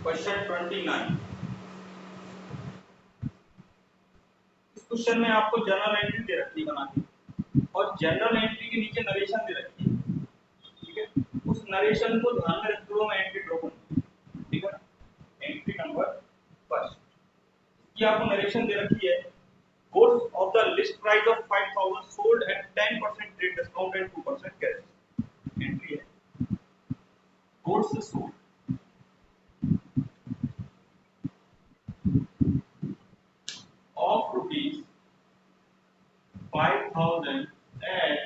Question 29। इस question में आपको जर्नल एंट्री दे रखी है बना के और जनरल एंट्री के नीचे नरेशन दे रखी है। ठीक है, उस नरेशन को ध्यान में रखते हुए मैं एंट्री ड्रॉ करूंगा। ठीक है, एंट्री नंबर फर्स्ट की आपको नरेशन दे रखी है। Goods of the list price of 5,000 sold at 10% trade discount and 2% cash. Entry है goods sold of rupees 5,000 at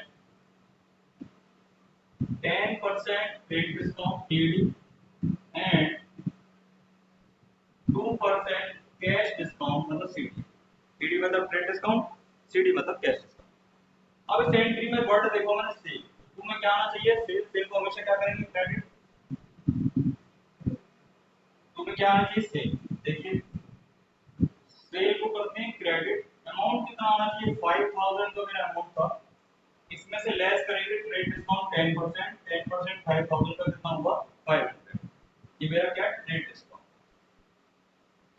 10% trade discount TD and 2% cash discount मतलब CD. CD मतलब trade discount, CD मतलब cash discount. अब इस entry में word देखो मैंने cell, तुम्हें क्या आना चाहिए? सेल, सेल को हमेशा क्या करेंगे? क्रेडिट। तुम्हें क्या आना चाहिए? सेल। देखिए सेल को करते हैं क्रेडिट, अमाउंट कितना आना चाहिए? 5,000 जो मेरा अमाउंट था, इसमें से लेस करेंगे ट्रेड डिस्काउंट 10%, 10% 5,000 का कितना हुआ? 500। ये मेरा क्या ट्रेड डिस्काउंट।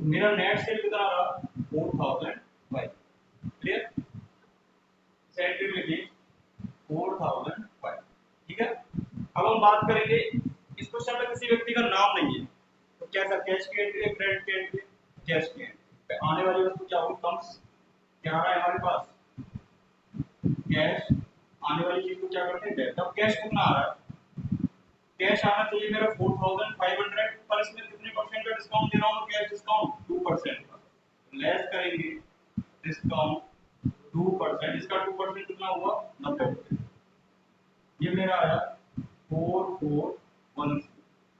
तो मेरा नेट सेल कितना रहा? 4,005। क्लियर? सेंट्री में भी 4,005। ठीक है, अब हम बात करेंगे, इस क्वेश्चन में किसी व्यक्ति का नाम नहीं है तो क्या सर कैश की एंट्री है क्रेडिट की एंट्री? कैश की एंट्री। आने वाली वस्तु क्या होगी? कम्स। क्या आ रहा है हमारे पास? कैश। आने वाली चीज को क्या करते हैं? डेबिट। अब कैश कितना आ रहा है? कैश आना चाहिए मेरा 4,500, पर इसमें कितने परसेंट का डिस्काउंट दे रहा हूं? कैश डिस्काउंट 2% का। लेस करेंगे डिस्काउंट 2%, इसका 2% कितना हुआ? 90। ये मेरा आया 4,410।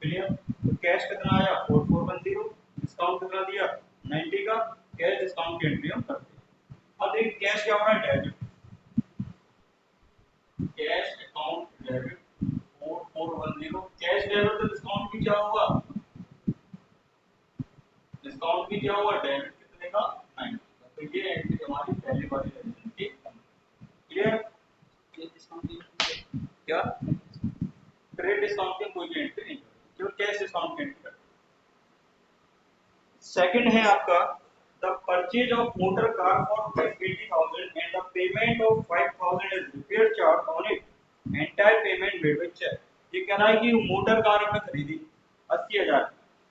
क्लियर? तो कैश कितना आया? 4,410। डिस्काउंट कितना दिया? 90 का। कैश डिस्काउंट की एंट्री हम करते हैं। अब देखिए कैश क्या हो रहा है? Debit. Cash account debit 4,410। Cash debit तो डिस्काउंट भी क्या होगा? डिस्काउंट भी क्या होगा? डेबिट कितने का? 90 का। तो ये एंट्री हमारी पहले वाली एंट्री की। क्लियर? क्या ट्रेड डिस्काउंट की कोई भी एंट्री नहीं करते, केवल कैश डिस्काउंट की एंट्री करते। सेकंड है आपका the purchase of motor car for 80,000 and the payment of 5,000 is repair charge on it, entire payment made with cheque. ये कह रहा है कि मोटर कार आपने खरीदी 80,000,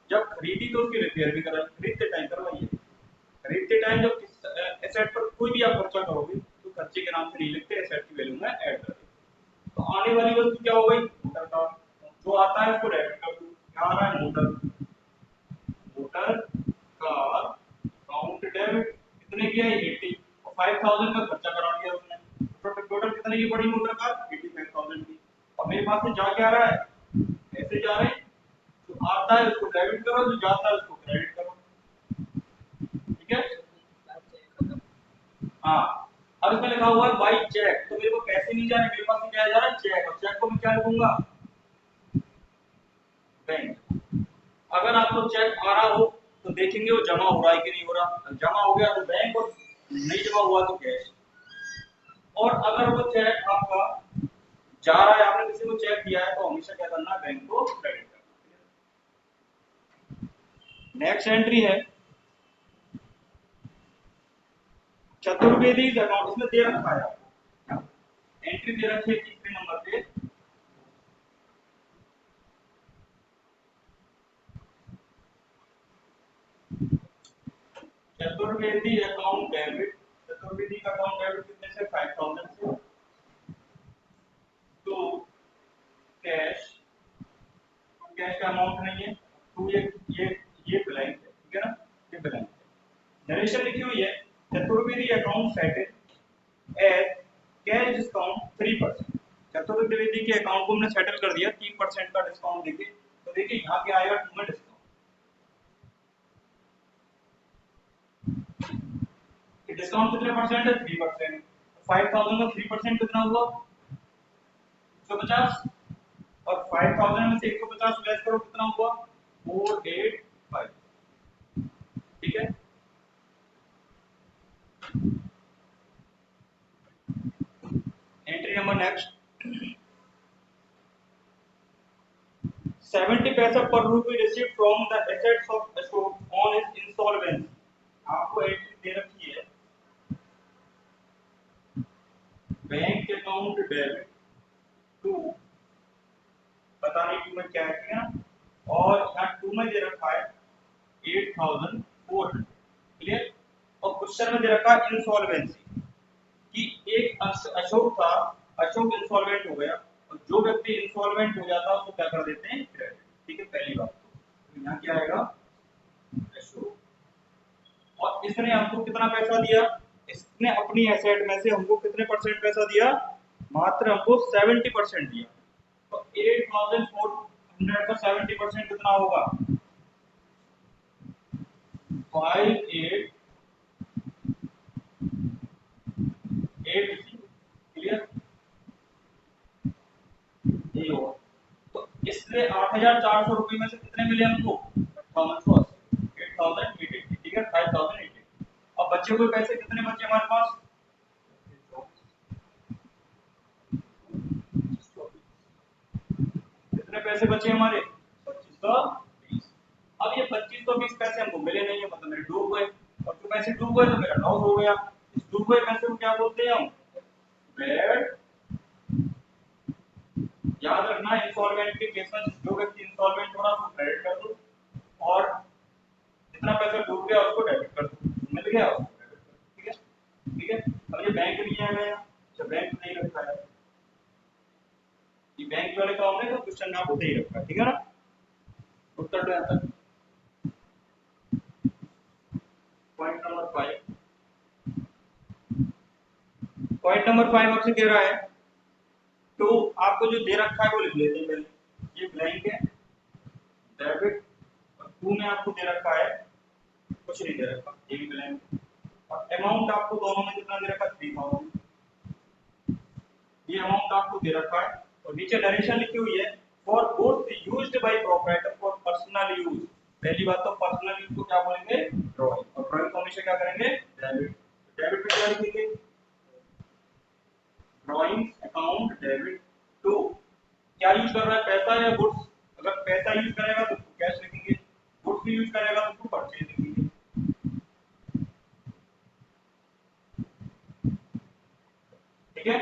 जब खरीदी तो उसकी रिपेयर भी कराई, खरीदते टाइम करवाइए। खरीदते टाइम जब एसेट पर कोई भी आप खर्चा करोगे तो खर्चे के नाम से नहीं लिखते, एसेट की वैल्यू में ऐड कर देते। तो आने वाली वस्तु क्या हो गई? Motor car. जो आता है उसको डेबिट कर दो। क्या आ रहा है? Motor. Motor car account debit कितने की है? 80 और 5,000 का खर्चा करा दिया उसने। तो टोटल कितने की पड़ी मोटर कार? 85,000 की। और मेरे पास से जा क्या रहा है? ऐसे जा रहे हैं, जो आता है उसको डेबिट करो, जो जाता है उसको क्रेडिट करो। ठीक है? हाँ, अब इसमें लिखा हुआ है बाई चेक, तो मेरे को पैसे नहीं जा रहे, मेरे पास से क्या जा रहा है? चेक। और चेक को मैं क्या लिखूंगा? बैंक। अगर आपको चेक आ रहा हो तो देखेंगे वो जमा हो रहा है कि नहीं हो रहा। जमा हो गया तो बैंक, और नहीं जमा हुआ तो कैश। और अगर वो चेक आपका जा रहा है, आपने किसी को चेक दिया है, तो हमेशा क्या करना है? बैंक को क्रेडिट करना। नेक्स्ट एंट्री है चतुर्वेदी अकाउंट। इसमें दे रखा है आपको एंट्री दे रखी है तीसरे नंबर पे, चतुर्वेदी अकाउंट डेबिट। चतुर्वेदी का अकाउंट डेबिट कितने से? 5,000 से। तो कैश, कैश का अमाउंट नहीं है तो ये ब्लैंक है। ठीक है ना? ये ब्लैंक है। नरेशन लिखी हुई है Chaturvedi account settle as cash discount 3%। Chaturvedi के अकाउंट को हमने सेटल कर दिया 3% का डिस्काउंट देके। तो देखिए यहाँ पे आएगा 2 में डिस्काउंट। डिस्काउंट कितने परसेंट है? 3%। 5,000 का 3% कितना हुआ? 150। और 5,000 में से 150 लेस करो, कितना हुआ? 485। ठीक है? एंट्री नंबर नेक्स्ट 70 पैसा पर रूपी received from the assets of Ashok on his insolvency. आपको एंट्री दे रखी है बैंक अकाउंट डेबिट टू, पता नहीं टू में क्या है, और यहाँ टू में दे रखा है 8400, क्लियर। और क्वेश्चन में दे रखा है इंसॉल्वेंसी कि एक अशोक था, अशोक इंसॉल्वेंट हो गया, और जो व्यक्ति इंसॉल्वेंट हो जाता है उसको क्या कर देते हैं, क्रेडिट। ठीक है, पहली बात तो यहाँ क्या आएगा, अशोक। और इसने हमको कितना पैसा दिया, इसने अपनी एसेट में से हमको कितने परसेंट पैसा दिया, मात्र हमको 70% दिया। तो 8400 का 70% कितना होगा, 5880, क्लियर, ये होगा। तो इसलिए 8400 रुपये में से कितने मिले हमको, 8880, ठीक है, 5080। अब बचे हुए पैसे कितने बचे हमारे पास, कितने पैसे बचे हमारे, 2520। अब ये 2520 पैसे हमको मिले नहीं है, मतलब मेरे डूब गए, और जो पैसे डूब गए तो मेरा लॉस हो गया। इस डूब गए पैसे को क्या बोलते हैं हम, बैड। याद रखना इंसॉल्वेंट के केस में जो व्यक्ति इंसॉल्वेंट हो रहा है उसको क्रेडिट कर दो, और जितना पैसा डूब गया उसको डेबिट कर दो, मिल गया उसको डेबिट कर दो, ठीक है, ठीक है। अब ये बैंक नहीं आ गया, जब बैंक नहीं रखा है, ये बैंक वाले काम है तो क्वेश्चन में आप होते ही रखा है, ठीक है ना। उत्तर दो answer. Point number 5, point number 5 आपसे कह रहा है, तो आपको जो दे रखा है वो लिख लेते हैं पहले। ये ब्लैंक है, डेबिट, और टू में आपको दे रखा है कुछ नहीं दे रखा, ये भी ब्लैंक, और अमाउंट आपको दोनों में कितना दे रखा है, 3000, ये अमाउंट आपको दे रखा है। और नीचे नरेशन लिखी हुई है, for goods used by proprietor for personal use. पहली बात तो पर्सनल यूज को क्या बोलेंगे, ड्राइंग, और ड्राइंग को हमेशा क्या करेंगे, डेबिट। डेबिट पे क्या लिखेंगे, ड्राइंग अकाउंट डेबिट टू, क्या यूज कर रहा है, पैसा या गुड्स। अगर पैसा यूज करेगा तो कैश लिखेंगे, गुड्स यूज करेगा तो परचेज लिखेंगे, ठीक है।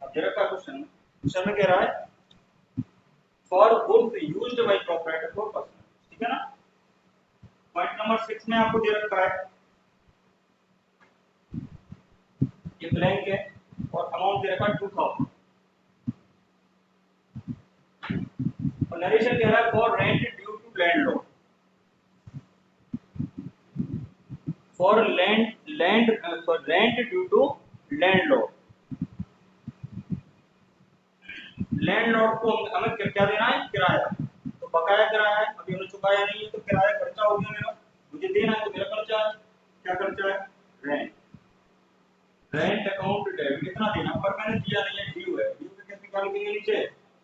अब जरा का क्वेश्चन, क्वेश्चन में कह रहा है for goods used by proprietor for personal, ठीक है ना। पॉइंट नंबर 6 में आपको दे रखा है, ये ब्लैंक है, और अमाउंट दे रखा है 2000, और नरेशन कह रहा है for rent due to landlord, for rent due to landlord. Landlord को हमें क्या देना है, किराया, तो बकाया किराया है, अभी हमने चुकाया नहीं है, तो किराया खर्चा हो गया मेरा, मुझे देना है तो मेरा खर्चा है, क्या खर्चा है, रेंट। रेंट अकाउंट डेबिट कितना देना, पर मैंने दिया नहीं है, ड्यू है, ड्यू पे कैसे निकाल के नीचे,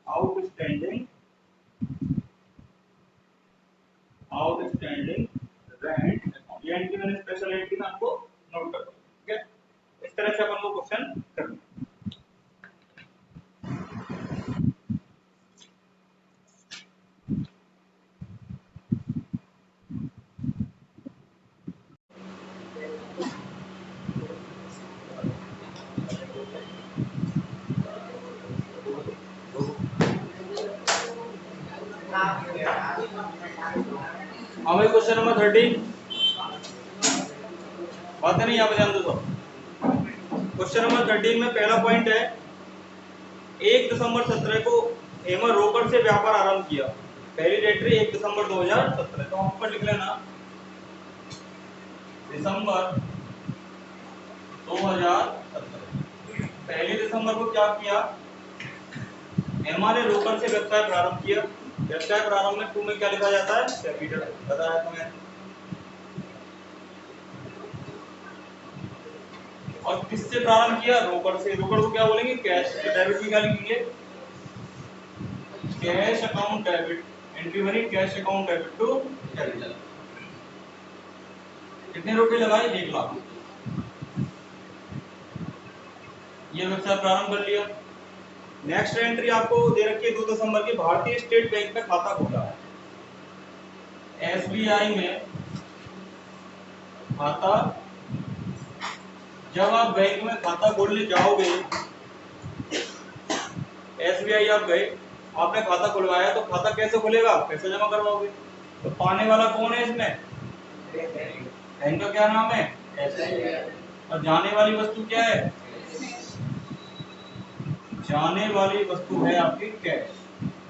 आउटस्टैंडिंग, आउटस्टैंडिंग रेंट अकाउंट, ये एंट्री मैंने स्पेशल एंट्री में आपको नोट कर दिया, ठीक है। इस तरह से अपन को क्वेश्चन करना। हमें क्वेश्चन नंबर 13, बातें नहीं यहाँ पे ध्यान दो। तो क्वेश्चन नंबर 13 में पहला पॉइंट है, 1 दिसंबर 17 को हेमर रोकड़ से व्यापार आरंभ किया, पहली डेट रही 1 दिसंबर 2017, तो हम ऊपर लिख लेना दिसंबर 2017। पहली दिसंबर को क्या किया, हेमर ने रोकड़ से व्यवसाय प्रारंभ किया। व्यवसाय प्रारंभ में टू में क्या लिखा जाता है, कैपिटल, बताया तुम्हें। और किससे प्रारंभ किया, रोकड़ से, रोकड़ को क्या बोलेंगे, कैश। डेबिट की क्या लिखेंगे, कैश अकाउंट डेबिट, एंट्री बनी cash account debit to capital. कितने रुपए लगाए, 1 लाख। ये व्यवसाय प्रारंभ कर लिया। नेक्स्ट एंट्री आपको दे रखी है 2 दिसंबर की, भारतीय स्टेट बैंक में खाता खोला है। एसबीआई में खाता, जब आप बैंक में खाता खोलने जाओगे, एसबीआई आप गए, आपने खाता खुलवाया, तो खाता कैसे खुलेगा, पैसे जमा करवाओगे, तो पाने वाला कौन है इसमें, बैंक का क्या नाम है, एसबीआई, और जाने वाली वस्तु क्या है, जाने वाली वस्तु है आपकी कैश,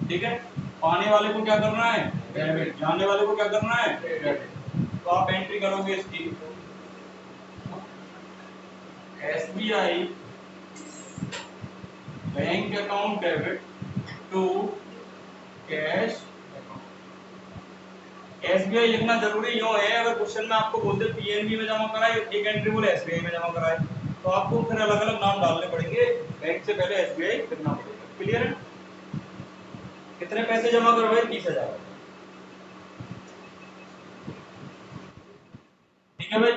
ठीक है। पाने वाले को क्या करना है, डेबिट, जाने वाले को क्या करना है, क्रेडिट। तो आप एंट्री करोगे इसकी, SBI bank account debit to cash account. SBI लिखना जरूरी यूं है, अगर क्वेश्चन में आपको बोलते पीएनबी में जमा कराए, एक एंट्री बोले एसबीआई में जमा कराए, तो आपको फिर अलग अलग नाम डालने पड़ेंगे, बैंक से पहले एसबीआई लिखना पड़ेगा। क्लियर है। कितने पैसे जमा करवाए, 30,000, ठीक है भाई।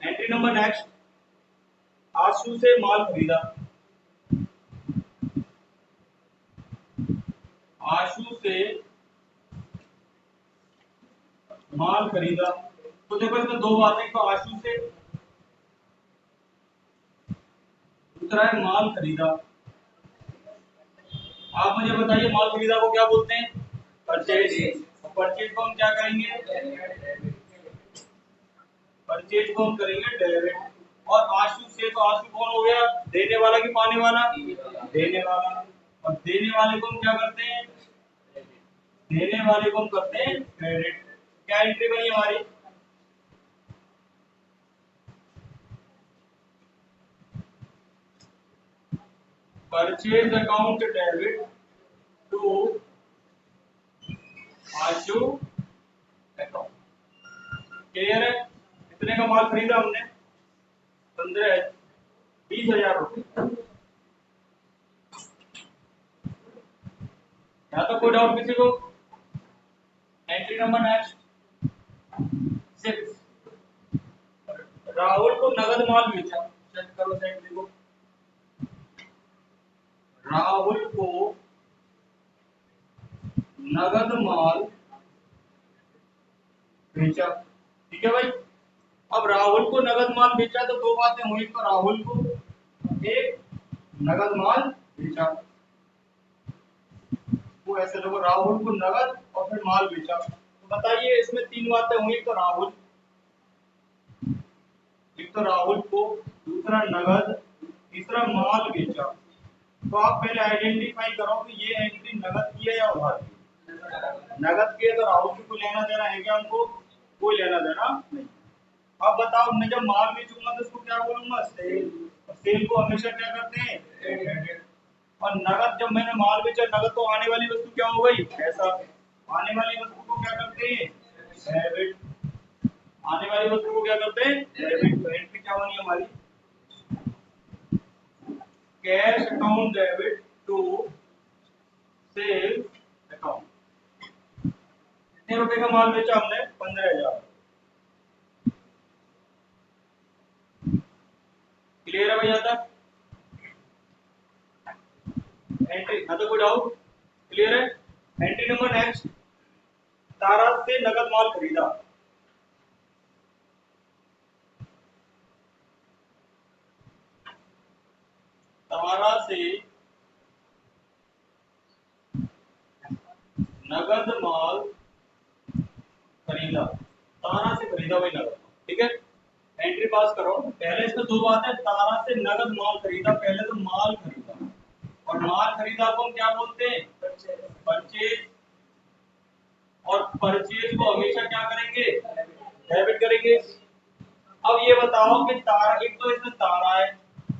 एंट्री नंबर नेक्स्ट, आशु से माल खरीदा, आशु से माल खरीदा, तो देखो इसमें दो बातें, तो आशु से, दूसरा है माल खरीदा। आप मुझे बताइए माल खरीदा को क्या बोलते हैं, परचेज। परचेज को हम क्या करेंगे, परचेज को हम करेंगे डेबिट। और आशु से, तो आशु कौन हो गया, देने वाला कि पाने वाला, देने वाला, और देने वाले को हम क्या करते हैं, देने वाले को हम करते हैं क्रेडिट। क्या एंट्री बनी हमारी, purchase account debit to Ashu account. Clear है। कितने का माल खरीदा हमने, 20,000 रुपये। यहाँ तक कोई डाउट किसी को। एंट्री नंबर नेक्स्ट 6, राहुल को नगद माल बेचा, चेक करो एंट्री को, राहुल को नगद माल बेचा, ठीक है भाई। अब राहुल को नगद माल बेचा, तो दो बातें हुई, तो राहुल को एक नगद माल बेचा, वो ऐसे देखो, राहुल को नगद और फिर माल बेचा, तो बताइए इसमें तीन बातें हुई, तो राहुल, एक तो राहुल को, दूसरा नगद, तीसरा माल बेचा। तो आप पहले आइडेंटिफाई करो कि ये एंट्री नगद की है या उधार की। नगद की है तो राहुल की कोई लेना देना है क्या हमको, कोई लेना देना नहीं। अब बताओ, मैं जब माल बेचूंगा तो इसको क्या बोलूंगा, सेल। सेल को हमेशा क्या करते हैं, क्रेडिट। और नगद, जब मैंने माल बेचा, नगद तो आने वाली वस्तु क्या हो गई, पैसा। आने वाली वस्तु को क्या करते हैं, डेबिट। आने वाली वस्तु को क्या करते हैं, डेबिट। तो एंट्री क्या बनी हमारी, cash account debit to sale account. कितने रुपए का माल बेचा हमने, 15,000। क्लियर है भैया तक। एंट्री ना तो कोई डाउट, क्लियर है। एंट्री नंबर नेक्स्ट, तारा से नगद माल खरीदा, तारा से नगद माल खरीदा, तारा से खरीदा भाई नगद, ठीक है। एंट्री पास करो। पहले इसमें दो बात है, तारा से नगद माल खरीदा, पहले तो माल खरीदा, और माल खरीदा को हम क्या बोलते हैं, परचेज। और परचेज को हमेशा क्या करेंगे, डेबिट करेंगे। अब ये बताओ कि तारा, एक तो इसमें तारा है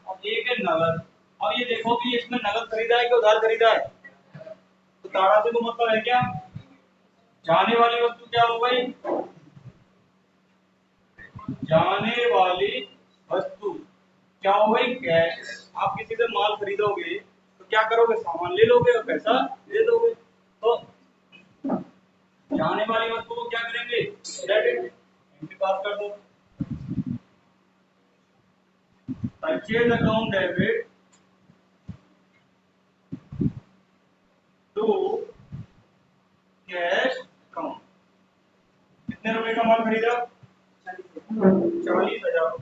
और एक है नगद। अब ये देखो कि इसमें नगद खरीदा है कि उधार खरीदा है, तो तारा से तो मतलब है क्या, जाने वाली वस्तु क्या हो गई, जाने वाली वस्तु क्या हो गई, कैश। आप किसी से माल खरीदोगे तो क्या करोगे, सामान ले लोगे और पैसा दे दोगे, तो जाने वाली वस्तु को क्या करेंगे, क्रेडिट। एंट्री पास कर दो। Purchase account debit to cash account. कितने रुपए का माल खरीदा? 40,000।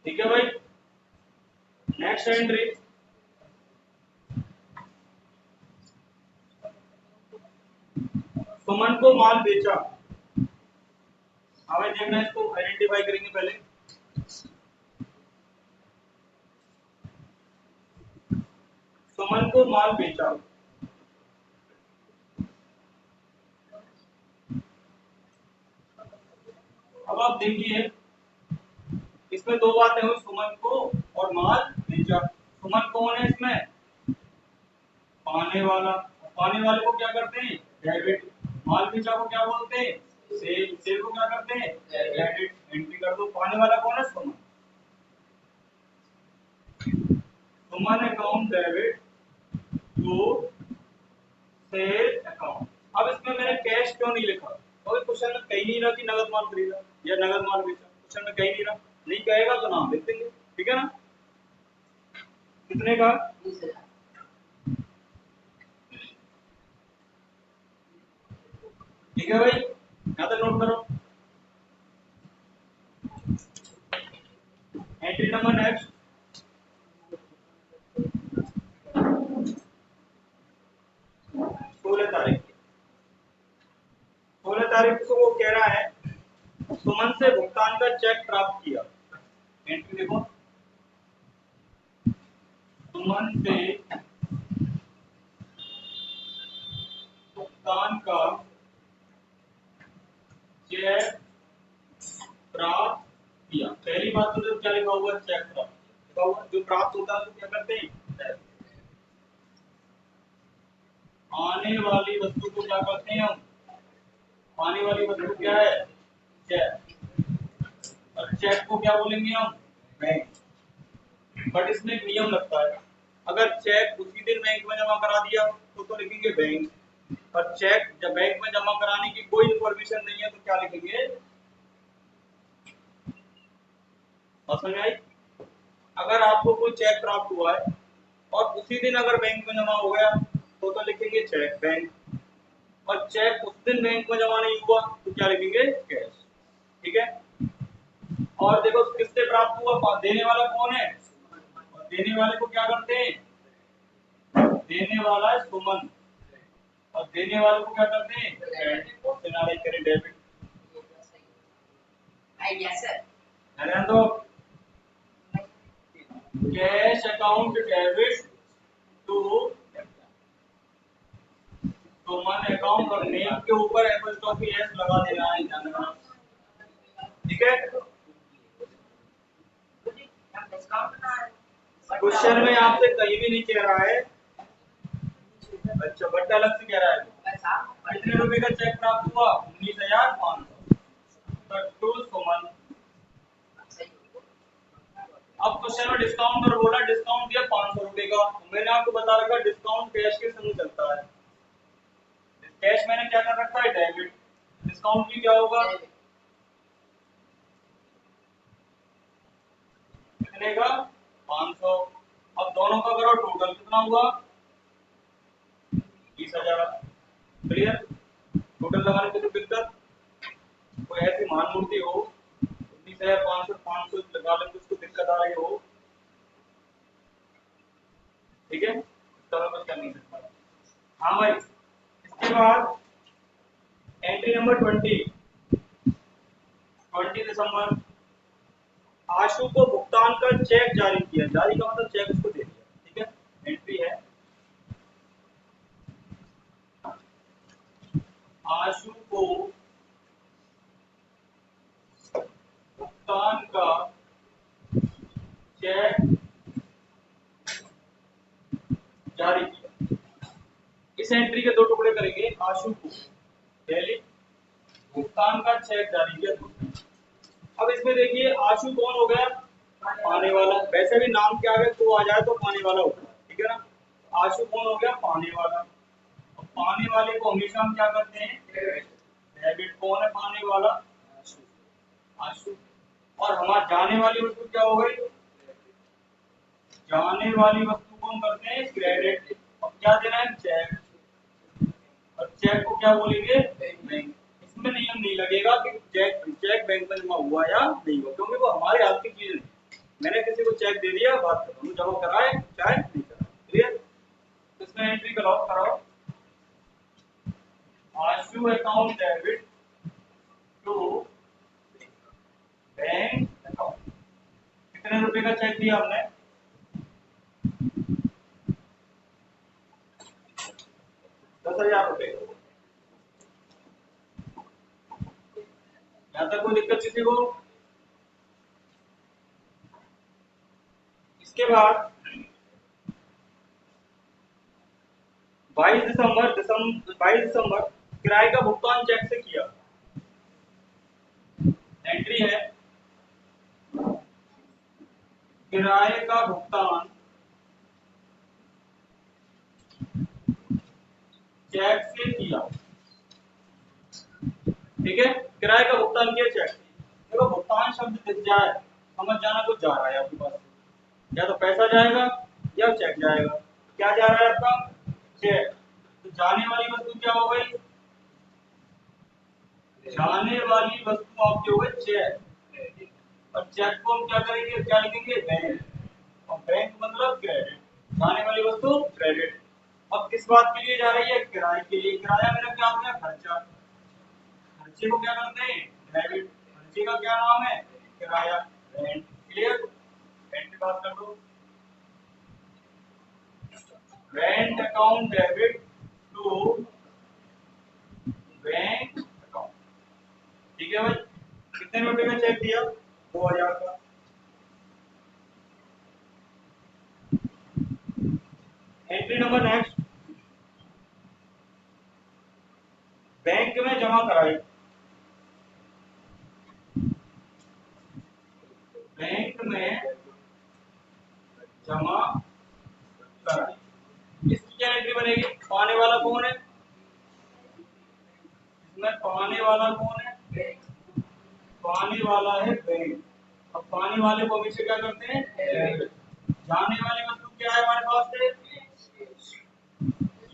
ठीक है भाई। नेक्स्ट एंट्री, सुमन को माल बेचा। हमें देखना है, इसको आइडेंटिफाई करेंगे पहले। सुमन को माल बेचा। अब आप देखिए, इसमें दो बातें हुई, सुमन को और माल बेचा। सुमन कौन है इसमें? पाने वाला। पाने वाले को क्या करते हैं? डेबिट। माल बेचा को क्या बोलते हैं? सेल। सेल को क्या करते हैं? क्रेडिट। एंट्री कर दो। पाने वाला कौन है? Suman. Suman account debit to sale account. अब इसमें मैंने कैश क्यों नहीं लिखा? क्योंकि क्वेश्चन में कहीं नहीं रहा कि नगद माल खरीदा या नगद माल बेचा। क्वेश्चन में कहीं नहीं रहा, नहीं कहेगा तो नाम लिख देंगे। ठीक है ना? कितने का? ठीक है भाई, यहाँ तक नोट करो। एंट्री नंबर नेक्स्ट, 16 तारीख। 16 तारीख को वो कह रहा है सुमन से भुगतान का चेक प्राप्त किया। एंट्री देखो, सुमन से भुगतान का चेक प्राप्त किया। पहली बात तो क्या लिखा हुआ है? चेक प्राप्त लिखा हुआ। जो प्राप्त होता है तो क्या करते हैं? आने वाली वस्तु को क्या करते हैं हम? आने वाली वस्तु क्या है? चेक। और चेक को क्या बोलेंगे हम? बैंक। बट इसमें एक नियम लगता है, अगर चेक उसी दिन बैंक में जमा करा दिया तो लिखेंगे बैंक। और चेक जब बैंक में जमा कराने की कोई इंफॉर्मेशन नहीं है तो क्या लिखेंगे? समझ में आई? अगर आपको कोई चेक प्राप्त हुआ है और उसी दिन अगर बैंक में जमा हो गया तो लिखेंगे चेक बैंक। और चेक उस दिन बैंक में जमा नहीं हुआ तो क्या लिखेंगे? कैश। ठीक है? और देखो किससे प्राप्त हुआ? देने वाला कौन है? और देने वाले को क्या करते हैं? देने वाला है सुमन और देने वाले को क्या करते हैं? क्रेडिट। और फिर करें डेबिट। आइडिया सर, ध्यान दो। Cash account debit to Suman account और नेम के ऊपर एपोस्ट्रोफी एस लगा देना है, ध्यान रखना। ठीक है? क्वेश्चन में आपसे कहीं भी नहीं कह रहा है, अच्छा बट अलग से कह रहा है कितने रुपए का चेक प्राप्त हुआ? 19,500 टू सुमन। अब क्वेश्चन में डिस्काउंट और बोला, डिस्काउंट दिया 500 रुपए का। मैंने आपको बता रखा डिस्काउंट कैश के संग चलता है। कैश मैंने क्या कर रखा है? डेबिट। डिस्काउंट भी क्या होगा? कितने का? 500। अब दोनों का करो टोटल, कितना हुआ? 20,000। क्लियर? टोटल लगाने की तो दिक्कत, कोई ऐसी मान मूर्ति हो 19,500 500 लगा लें तो उसको दिक्कत आ रही हो। ठीक है? तो कुछ कर नहीं सकता। हाँ भाई, इसके बाद एंट्री नंबर 20 दिसंबर, आशु को भुगतान का चेक जारी किया। जारी का मतलब चेक उसको दे दिया। ठीक है? एंट्री है, आशु को भुगतान का चेक जारी किया। इस एंट्री के दो टुकड़े करेंगे। आशु को पहले भुगतान का चेक जारी किया। अब इसमें देखिए आशु कौन हो गया? पाने वाला। वैसे भी नाम के आगे तो आ जाए तो पाने वाला होता है। ठीक है ना? आशु कौन हो गया? पाने वाला। और पाने वाले को हमेशा हम क्या करते हैं? डेबिट। कौन है पाने वाला? आशु। और हमारा जाने वाली वस्तु क्या हो गई? जाने वाली वस्तु को हम करते हैं क्रेडिट, और क्या देना है, चेक, और चेक को क्या बोलेंगे, बैंक। इसमें नियम नहीं लगेगा कि चेक चेक बैंक में जमा हुआ या नहीं हुआ, क्योंकि वो हमारे हाथ की चीज नहीं। मैंने किसी को चेक दे दिया, बात खत्म, जमा कराए चाहे नहीं कराए, क्लियर। तो इसमें एंट्री कराओ कराओ, Ashu account debit to bank account. कितने रुपए का चेक दिया हमने, 10,000 रुपए। यहाँ तक कोई दिक्कत किसी को? इसके बाद 22 दिसंबर किराए का भुगतान चेक से किया। एंट्री है, किराए का भुगतान चेक से किया, ठीक है। किराए का भुगतान किया चेक से। देखो भुगतान शब्द दिख जाए समझ जाना कुछ जा रहा है आपके पास, या तो पैसा जाएगा या चेक जाएगा। क्या जा रहा है आपका, चेक। तो जाने वाली वस्तु क्या हो गई, जाने वाली वस्तु आपकी हो गई चेक, और चेक को हम क्या करेंगे, क्या लिखेंगे, बैंक, और बैंक मतलब क्रेडिट। जाने वाली वस्तु क्रेडिट। अब किस बात के लिए जा रही है, किराए के लिए। किराया मेरा क्या हो गया, खर्चा। खर्चे को क्या करते हैं, डेबिट। खर्चे का क्या नाम है, किराया, रेंट, क्लियर। रेंट की बात कर दो, rent account debit to bank account, ठीक है भाई। कितने रुपए का चेक दिया, 2,000 का। एंट्री नंबर नेक्स्ट, बैंक में जमा कराई। बैंक में जमा कराई, इसकी क्या एंट्री बनेगी, पाने वाला कौन है, इसमें पाने वाला कौन है, पाने वाला है बैंक। अब पाने वाले को हमेशा क्या करते हैं, जाने वाली वस्तु क्या है हमारे पास से,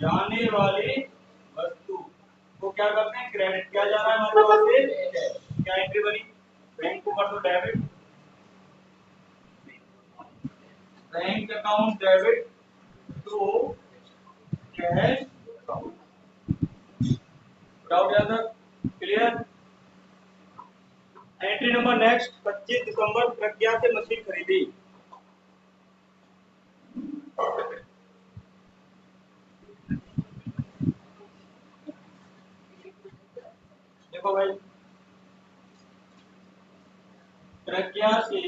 जाने वाली वस्तु को क्या करते हैं, क्रेडिट। क्या जा रहा है हमारे पास से, क्या एंट्री बनी, बैंक को कर दो debit, bank account debit to cash account. Doubt याद है, क्लियर। एंट्री नंबर नेक्स्ट, 25 दिसंबर प्रज्ञा से मशीन खरीदी। देखो भाई, प्रज्ञा से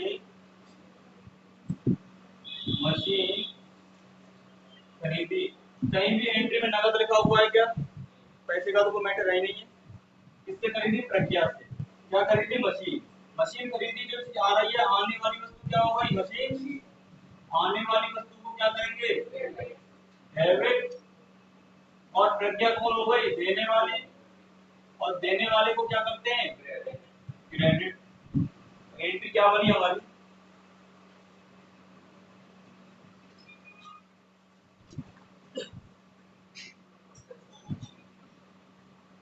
मशीन खरीदी। कहीं भी एंट्री में नगद लिखा हुआ है क्या, पैसे का तो कोई मैटर है नहीं है। किससे खरीदी, प्रज्ञा से। क्या खरीदी, मशीन। मशीन खरीदी जो आ रही है, आने वाली वस्तु क्या होगा, मशीन। आने वाली वस्तु को क्या करेंगे, डेबिट, और प्रज्ञा कौन हो गई, देने वाली, और देने वाले को क्या करते हैं, क्रेडिट। एंट्री क्या बनी हमारी,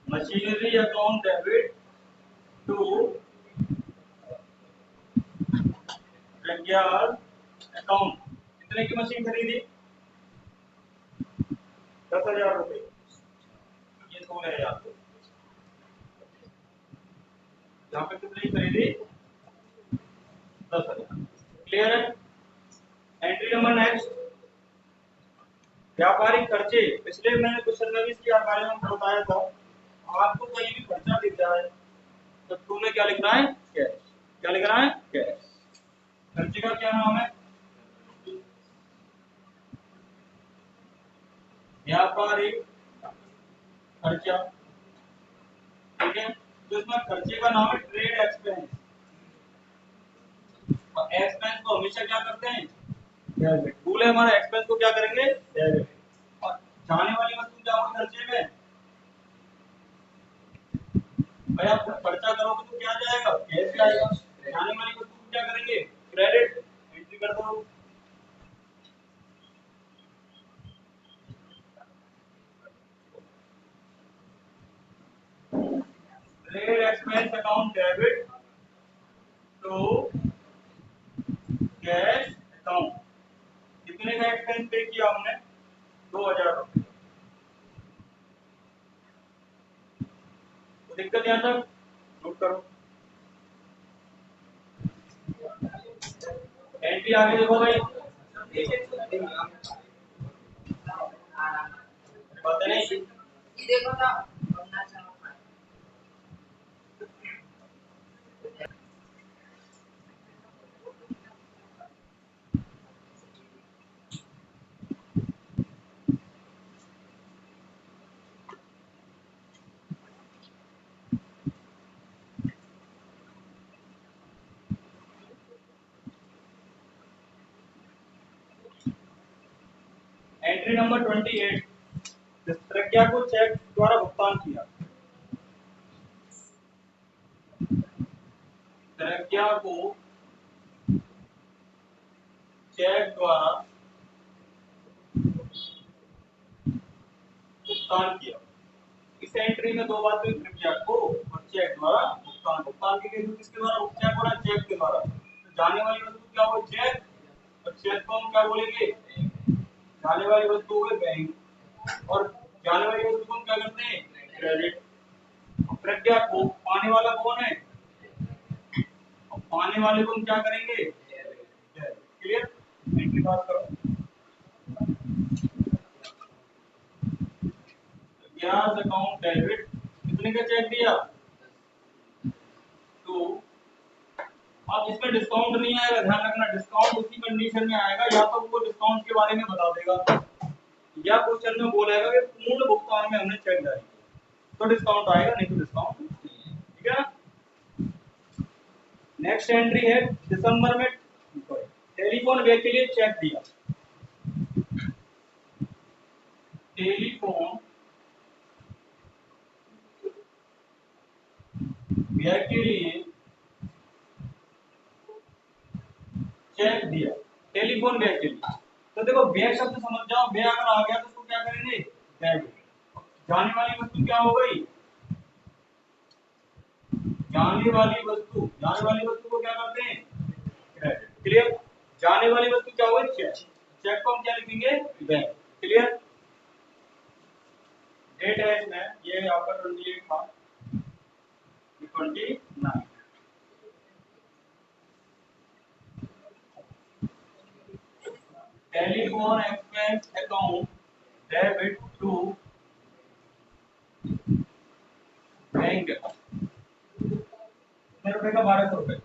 machinery account debit to Pragya account. कितने की मशीन खरीदी, 10,000 रुपए। ये 16,000, यहाँ पे कितने की खरीदी, 10,000, क्लियर है। एंट्री नंबर नेक्स्ट, व्यापारिक खर्चे। पिछले मैंने क्वेश्चन में भी इसके बारे में बताया था। आपको कहीं भी खर्चा दिख जाए तो टू में क्या लिखना है, कैश। क्या लिखना है, कैश। खर्चे का क्या नाम है, व्यापारिक खर्चा, ठीक है। तो इसमें खर्चे का नाम है ट्रेड एक्सपेंस, और एक्सपेंस को हमेशा क्या करते हैं, डेबिट। भूल है हमारा, एक्सपेंस को क्या करेंगे, डेबिट। और जाने वाली वस्तु क्या होगी खर्चे में, भाई आप खर्चा करोगे तो क्या जाएगा, कैश जाएगा। जाने वाली वस्तु को क्या करेंगे, क्रेडिट। एंट्री कर दो, account debit to cash account. कितने का एक्सपेंस पे किया हमने? 2000 रुपये। तो दिक्कत यहाँ तक नोट करो। एंट्री आगे देखो भाई, पता नहीं देखो ना। एंट्री नंबर 28, प्रज्ञा को चेक द्वारा भुगतान किया। प्रज्ञा को चेक द्वारा भुगतान किया। इस एंट्री में दो बातें, प्रज्ञा को और चेक द्वारा भुगतान। भुगतान के लिए किसके द्वारा चेक हो रहा है? चेक के द्वारा। तो जाने वाली वस्तु क्या हो? चेक। और चेक को हम क्या बोलेंगे? जाने वाली वस्तु हो बैंक, और जाने वाली वस्तु को हम क्या करते हैं? क्रेडिट। प्रज्ञा को पाने वाला कौन है? और पाने वाले को हम क्या करेंगे? क्लियर? एंट्री पास करो। ब्याज अकाउंट डेबिट कितने का चेक दिया? तो अब इसमें डिस्काउंट नहीं आएगा, ध्यान रखना। डिस्काउंट उसी कंडीशन में आएगा, या तो वो डिस्काउंट के बारे में बता देगा, या क्वेश्चन में बोलेगा कि पूर्ण भुगतान में हमने चेक जारी किया, तो डिस्काउंट आएगा, नहीं तो डिस्काउंट नहीं है। ठीक है। नेक्स्ट एंट्री है दिसंबर में टेलीफोन व्यय के लिए चेक दिया। टेलीफोन व्यय के लिए चेक दिया। टेलीफोन व्यय के लिए, तो देखो व्यय शब्द समझ जाओ। व्यय अगर आ गया तो उसको क्या करेंगे? डेबिट। जाने वाली वस्तु क्या हो गई? जाने वाली वस्तु, जाने वाली वस्तु को क्या करते हैं? क्रेडिट। क्लियर? जाने वाली वस्तु क्या होगी? चेक। चेक को हम क्या लिखेंगे? बैंक। क्लियर? डेट है इसमें, ये आपका 28 था, 29। Telephone expense account debit to bank account. कितने रुपए का? 1200 रुपए।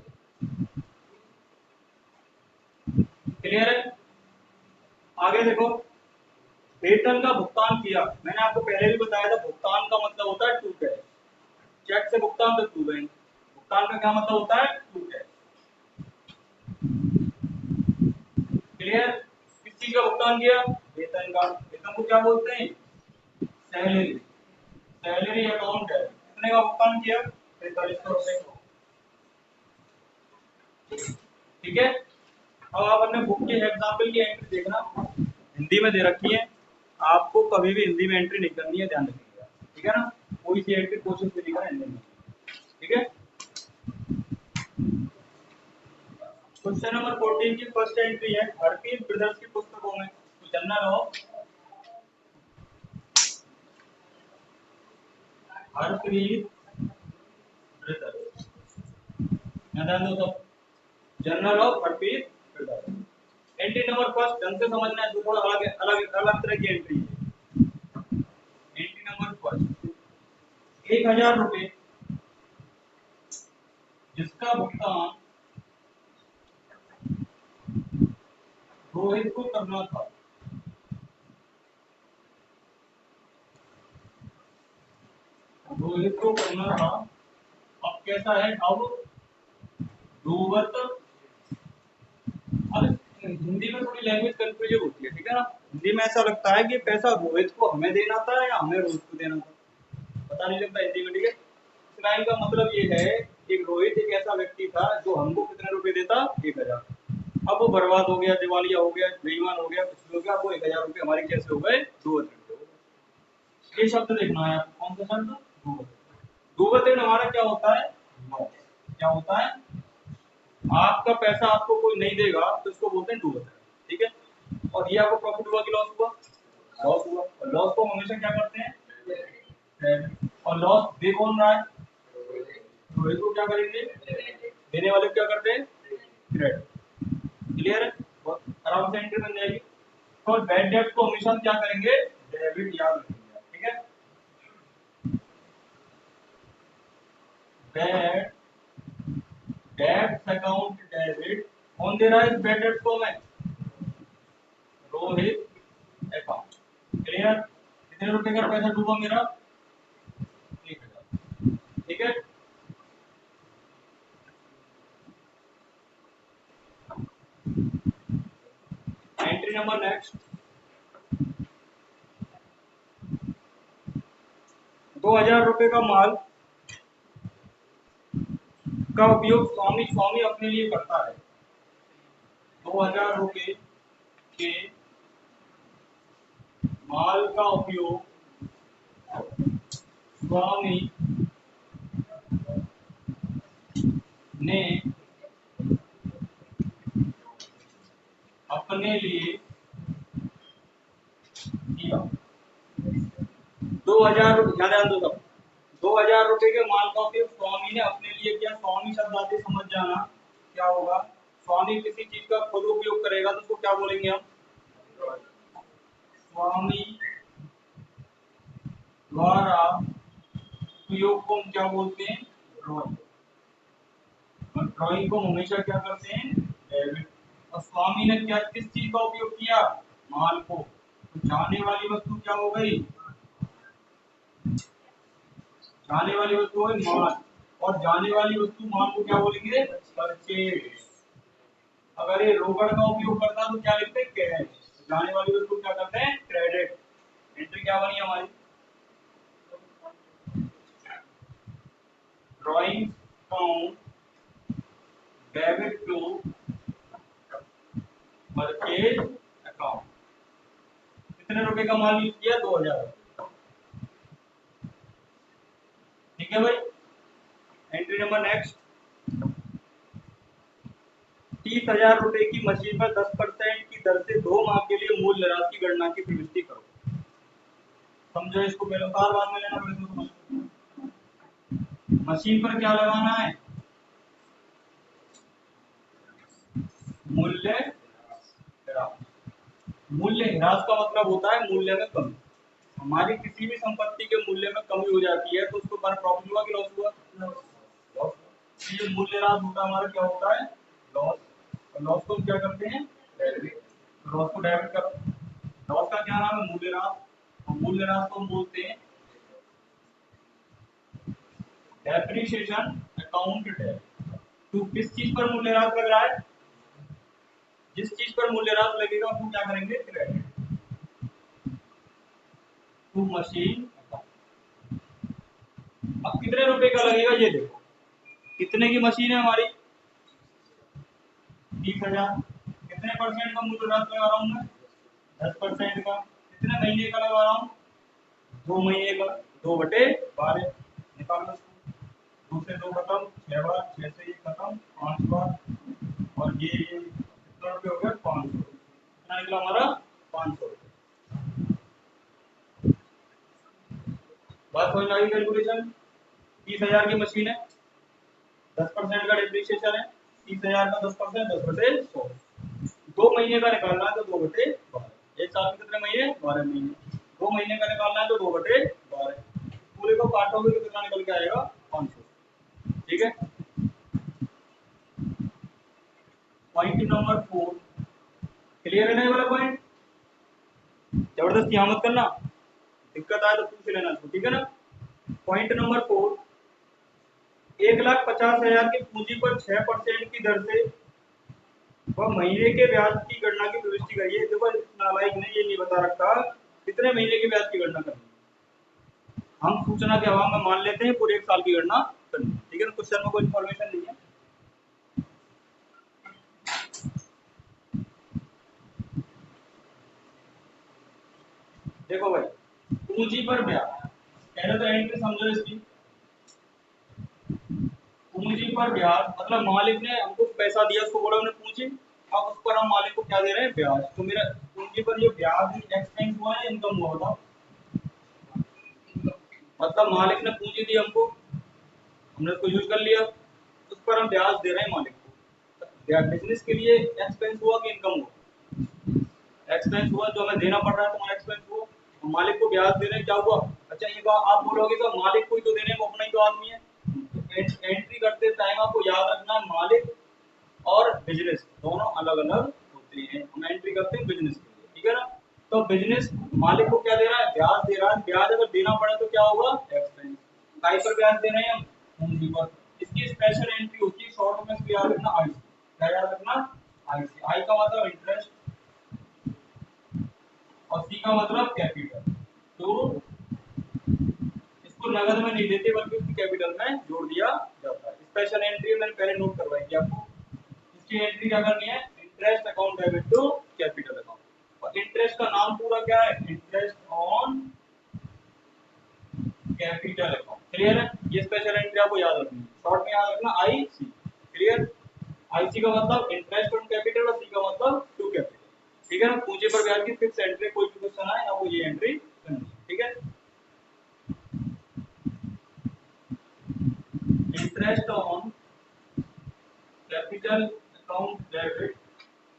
क्लियर है? आगे देखो, वेतन का भुगतान किया। मैंने आपको पहले भी बताया था, भुगतान का मतलब होता है टू कैश। चेक से भुगतान तो टू बैंक। भुगतान का क्या मतलब होता है? To cash. क्लियर? किस चीज का भुगतान किया? वेतन का। वेतन को क्या बोलते हैं? सैलरी। सैलरी अकाउंट है। कितने का भुगतान किया? 4500 रुपए। ठीक है। अब आप अपने बुक के एग्जाम्पल की एंट्री देखना, हिंदी में दे रखी है। आपको कभी भी हिंदी में एंट्री नहीं करनी है, ध्यान रखिएगा। ठीक है ना? कोई सी एंट्री कोशिश करिएगा हिंदी में। ठीक है। क्वेश्चन नंबर 14 की फर्स्ट एंट्री है हरप्रीत ब्रदर्स की पुस्तकों में। तो जनरल हो हरप्रीत ब्रदर्स, ध्यान दो। तो general of Harpreet brothers. Entry number first ढंग से समझना है, तो थोड़ा अलग अलग अलग तरह की एंट्री है। एंट्री नंबर फर्स्ट, 1000 रुपए जिसका भुगतान रोहित को करना था। रोहित को करना था। अब कैसा है? अब रोवत। अब हिंदी में थोड़ी लैंग्वेज कंफ्यूजन होती है। ठीक है ना? हिंदी में ऐसा लगता है कि पैसा रोहित को हमें देना था या हमें रोहित को देना था, पता नहीं लगता हिंदी में। ठीक है। इस लाइन का मतलब ये है, एक रोहित एक ऐसा व्यक्ति था जो हमको कितने रुपए देता? 1000। अब वो बर्बाद हो गया, दिवालिया हो गया, बेईमान हो गया, कुछ हो गया, वो 1000 रुपए हमारे कैसे हो गए? रोहित हो गए। ये शब्द देखना है आपको, कौन सा शब्द? रोहित। रोहित हमारा क्या होता है? क्या होता है, आपका पैसा आपको कोई नहीं देगा तो इसको बोलते हैं डूबत है, ठीक है। और ये आपको प्रॉफिट हुआ कि लॉस हुआ, लॉस हुआ। और लॉस को हम हमेशा क्या करते हैं, और लॉस दे कौन रहा है, तो इसको क्या करेंगे, देने वाले को क्या करते हैं, क्रेडिट। क्लियर है, बहुत आराम से एंट्री बन जाएगी। और बैड डेट को हमेशा हम क्या करेंगे, डेबिट याद रखेंगे, ठीक है। बैड डेट अकाउंट डेबिट, कौन दे रहा है इस बैड डेट को, मैं रोहित अकाउंट। क्लियर, कितने रुपए का पैसा डूबा मेरा, 1000, ठीक है। एंट्री नंबर नेक्स्ट, 2000 रुपए का माल का उपयोग स्वामी स्वामी अपने लिए करता है। 2000 रुपए के माल का उपयोग स्वामी ने अपने लिए किया। 2000 रुपये ध्यान दो सब, 2000 रुपए के माल का उपयोग स्वामी ने अपने लिए किया। स्वामी शब्द आते समझ जाना क्या होगा, स्वामी किसी चीज का खुद उपयोग करेगा तो उसको क्या बोलेंगे हम, स्वामी द्वारा उपयोग को हम क्या बोलते हैं, ड्रॉइंग। और ड्रॉइंग को हमेशा क्या करते हैं, डेबिट। और स्वामी ने क्या किस चीज का उपयोग किया, माल को, तो जाने वाली वस्तु क्या हो गई, जाने वाली वस्तु है माल, और जाने वाली वस्तु माल को क्या बोलेंगे, परचेज। अगर ये रोकड़ का उपयोग करता तो क्या लिखते हैं, कैश। जाने वाली वस्तु क्या करते हैं, क्रेडिट। एंट्री क्या बनी हमारी, drawing account debit to purchase account. कितने रुपए का माल यूज किया, 2000, ठीक है भाई। एंट्री नंबर नेक्स्ट, 30,000 रुपए की मशीन पर 10% की दर से 2 माह के लिए मूल्य राशि की गणना की प्रविष्टि करो। समझो इसको, पहले सार बाद में लेना, पहले तो मशीन पर क्या लगाना है, मूल्य ह्रास। मूल्य ह्रास का मतलब होता है मूल्य में कमी। हमारी किसी भी संपत्ति के मूल्य में कमी हो जाती है तो उसको पर प्रॉफिट हुआ कि लॉस हुआ, लॉस। ये मूल्य ह्रास होता है हमारा, क्या होता है, लॉस। और लॉस को हम क्या करते हैं, डेबिट। लॉस को डेबिट कर, लॉस का क्या नाम है, मूल्य ह्रास। और मूल्य ह्रास को हम बोलते हैं डेप्रिसिएशन अकाउंट डेबिट। तो किस चीज पर मूल्य ह्रास लग रहा है, जिस चीज पर मूल्य ह्रास लगेगा उसको क्या करेंगे, क्रेडिट टू मशीन। अब कितने रुपए का लगेगा ये देखो, कितने की मशीन है हमारी, 30,000। कितने परसेंट का मूल्य ह्रास लगा रहा हूँ मैं, 10% का। कितने महीने का लगा रहा हूँ, 2 महीने का, 2/12 निकालो इसको। 2 से 2 खत्म, 6 बार, 6 से 1 खत्म, 5 बार। और ये कितना रुपये हो गया, 500। कितना निकला हमारा, 500 रुपये। बात समझ में आई कैलकुलेशन। 30,000 की मशीन है, 10% का डिप्रिसिएशन है, 30,000 का 10%, 10/100। 2 महीने का निकालना है तो 2/12। एक साल में कितने महीने, 12 महीने। 2 महीने का निकालना है तो 2/12। पूरे को काटोगे तो कितना निकल के आएगा, 500, ठीक है। पॉइंट नंबर 4, क्लियर है ना ये वाला पॉइंट, जबरदस्ती यहाँ मत करना, दिक्कत आए तो पूछ लेना, ठीक है ना। पॉइंट नंबर 4, 1,50,000 की पूंजी पर 6% की दर से वह महीने के ब्याज की गणना की प्रविष्टि करिए। देखो नालायक ने ये नहीं बता रखा कितने महीने के ब्याज की गणना करनी। हम सूचना के अभाव में मान लेते हैं पूरे 1 साल की गणना करनी, ठीक है ना। क्वेश्चन में कोई इन्फॉर्मेशन नहीं है। देखो भाई, पूंजी पर ब्याज, पहले तो एंट्री समझो इसकी। पूंजी पर ब्याज मतलब मालिक ने हमको पैसा दिया, उसको बोला हमने पूंजी, अब उस पर हम मालिक को क्या दे रहे हैं, ब्याज। तो मेरा पूंजी पर जो ब्याज एक्सपेंस हुआ है, इनकम हुआ था। मतलब मालिक ने पूंजी दी हमको, हमने उसको यूज कर लिया, उस पर हम ब्याज दे रहे हैं मालिक को। बिजनेस के लिए एक्सपेंस हुआ कि इनकम हुआ? एक्सपेंस हुआ, जो हमें देना पड़ रहा है तुम्हारा एक्सपेंस हुआ। हम मालिक को ब्याज दे रहे हैं, क्या हुआ? अच्छा ये बात आप बोलोगे तो मालिक को ही तो देने हैं, वो अपना ही तो आदमी है। एंट्री करते टाइम आपको याद रखना, मालिक और बिजनेस दोनों अलग अलग होते हैं। हम एंट्री करते हैं बिजनेस के लिए, ठीक है ना। तो बिजनेस मालिक को क्या दे रहा है, ब्याज दे रहा है। ब्याज अगर देना पड़े तो क्या होगा, एक्सपेंस। काय पर ब्याज दे रहे हैं हम, पूंजी पर। इसकी स्पेशल एंट्री होती है, शॉर्ट में इसको याद रखना, आईसी। क्या याद रखना, आईसी। आई का मतलब इंटरेस्ट और सी का मतलब कैपिटल। तो इसको नगद में नहीं देते बल्कि उसकी कैपिटल में जोड़ दिया जाता है। स्पेशल एंट्री मैंने पहले नोट करवाई थी आपको। इसकी एंट्री क्या करनी है, interest account debit to capital account. और इंटरेस्ट का नाम पूरा क्या है, interest on capital account. Clear है? ये स्पेशल एंट्री आपको याद रखनी है, शॉर्ट में याद रखना आईसी। क्लियर? आईसी का मतलब इंटरेस्ट ऑन कैपिटल और सी का मतलब टू कैपिटल। ठीक है ना। पूंजी पर ब्याज की फिक्स एंट्री, कोई भी क्वेश्चन आए आपको ये एंट्री करनी है, ठीक है। Interest on capital account debit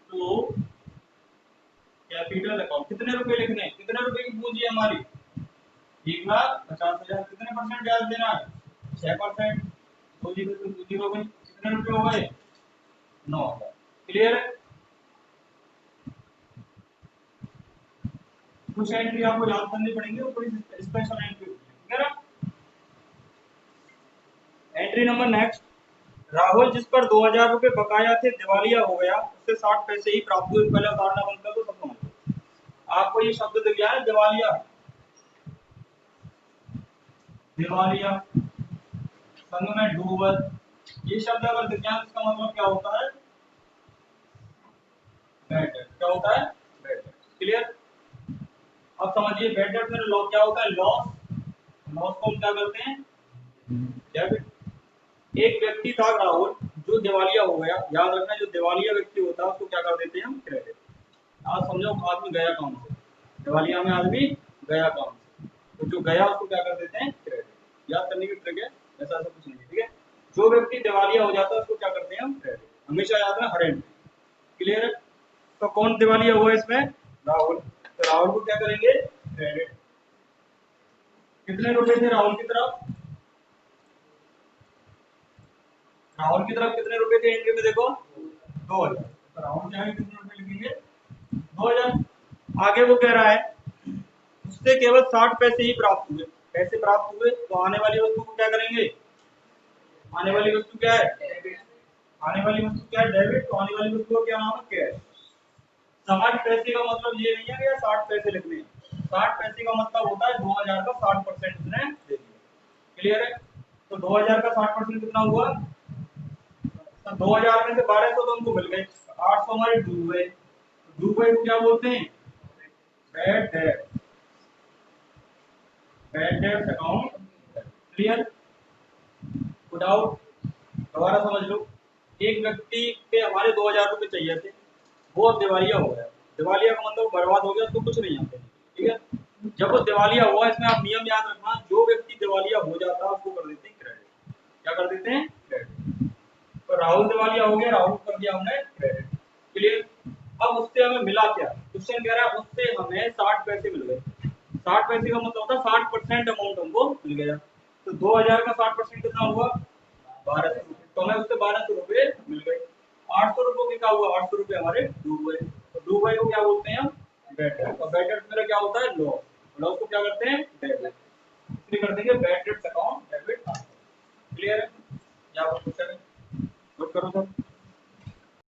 to capital account. कितने रुपए लिखने हैं, कितने रुपए की पूंजी है हमारी, 1,50,000। कितने परसेंट ब्याज देना है, 6%। तो जी पूंजी हो गई, कितने रुपए हो गए, 9,000। क्लियर है? कुछ एंट्री आपको याद करनी पड़ेंगी और थोड़ी स्पेशल एंट्री होती है, ठीक है ना। एंट्री नंबर नेक्स्ट, राहुल जिस पर 2,000 रुपए बकाया थे दिवालिया हो गया, उससे 60 पैसे ही प्राप्त हुए। पहले उदाहरण बनकर तो सब समझो। आपको ये शब्द दिख गया है दिवालिया, दिवालिया संग में डूबल। ये शब्द अगर दिख जाए इसका मतलब क्या होता है, बैड डेट। क्या होता है, बैड डेट। क्लियर? अब समझिए बैड डेट में लॉस क्या होता है, लॉस। लॉस को हम क्या करते हैं, डेबिट। एक व्यक्ति था राहुल जो दिवालिया हो गया। याद रखना, जो दिवालिया व्यक्ति होता है उसको क्या कर देते हैं हम, क्रेडिट। आज समझो आदमी गया काम से, दिवालिया में आदमी गया काम से, तो जो गया उसको क्या कर देते हैं, क्रेडिट। याद करने की ट्रिक है, ऐसा ऐसा कुछ नहीं है, ठीक है। जो व्यक्ति दिवालिया हो जाता है उसको क्या करते हैं हम, क्रेडिट। हमेशा याद रखना, हर एंट्री। क्लियर है? तो कौन दिवालिया हुआ इसमें, राहुल। तो राहुल को क्या करेंगे, क्रेडिट। कितने रुपए थे राहुल की तरफ, राहुल की तरफ कितने रुपए थे एंट्री में, देखो 2,000। तो राहुल चाहे कितने रुपए लिखेंगे, 2,000। आगे वो कह रहा है उससे केवल 60 पैसे ही प्राप्त हुए। पैसे प्राप्त हुए तो आने वाली वस्तु को क्या करेंगे, आने वाली वस्तु क्या है, आने वाली वस्तु क्या है, डेबिट। तो आने वाली वस्तु का क्या नाम है, कैश। 60 पैसे का मतलब ये नहीं है कि 60 पैसे लिखने हैं। 60 पैसे का मतलब होता है 2,000 का 60% उसने दे दिया। क्लियर है? तो 2,000 का 60% कितना हुआ, तो 2,000 में से 1,200 तो हमको मिल गए, 800 हमारे डूब गए। डूब गए को क्या बोलते हैं, bad debt. Bad debt account. Clear? Without, दोबारा समझ लो। एक व्यक्ति पे हमारे 2,000 रुपए चाहिए थे, वो अब दिवालिया हो गया। दिवालिया का मतलब बर्बाद हो गया, उसको कुछ नहीं आता, ठीक है। जब वो दिवालिया हुआ, इसमें आप नियम याद रखना, जो व्यक्ति दिवालिया हो जाता है उसको कर देते हैं क्रेडिट। क्या कर देते हैं, क्रेडिट। तो राहुल दिवालिया हो गया, राहुल कर दिया हमने क्रेडिट। क्लियर? अब उससे हमें मिला क्या, क्वेश्चन कह रहा है उससे हमें 60 पैसे मिल गए। 60 पैसे का मतलब होता है 60% अमाउंट हमको मिल गया। तो 2,000 का 60% कितना हुआ, 1,200 रुपए। तो हमें उससे 1,200 रुपए मिल गए। 800 रुपए की क्या हुआ, 800 रुपए हमारे डूब गए। तो डूब गए को क्या बोलते हैं हम, बैड डेट। और बैड डेट मेरा क्या होता है, लॉस। लॉस को क्या करते हैं, डेबिट। इसलिए कर देंगे bad debt account debit. Clear है? क्या क्वेश्चन है, नोट करो सर।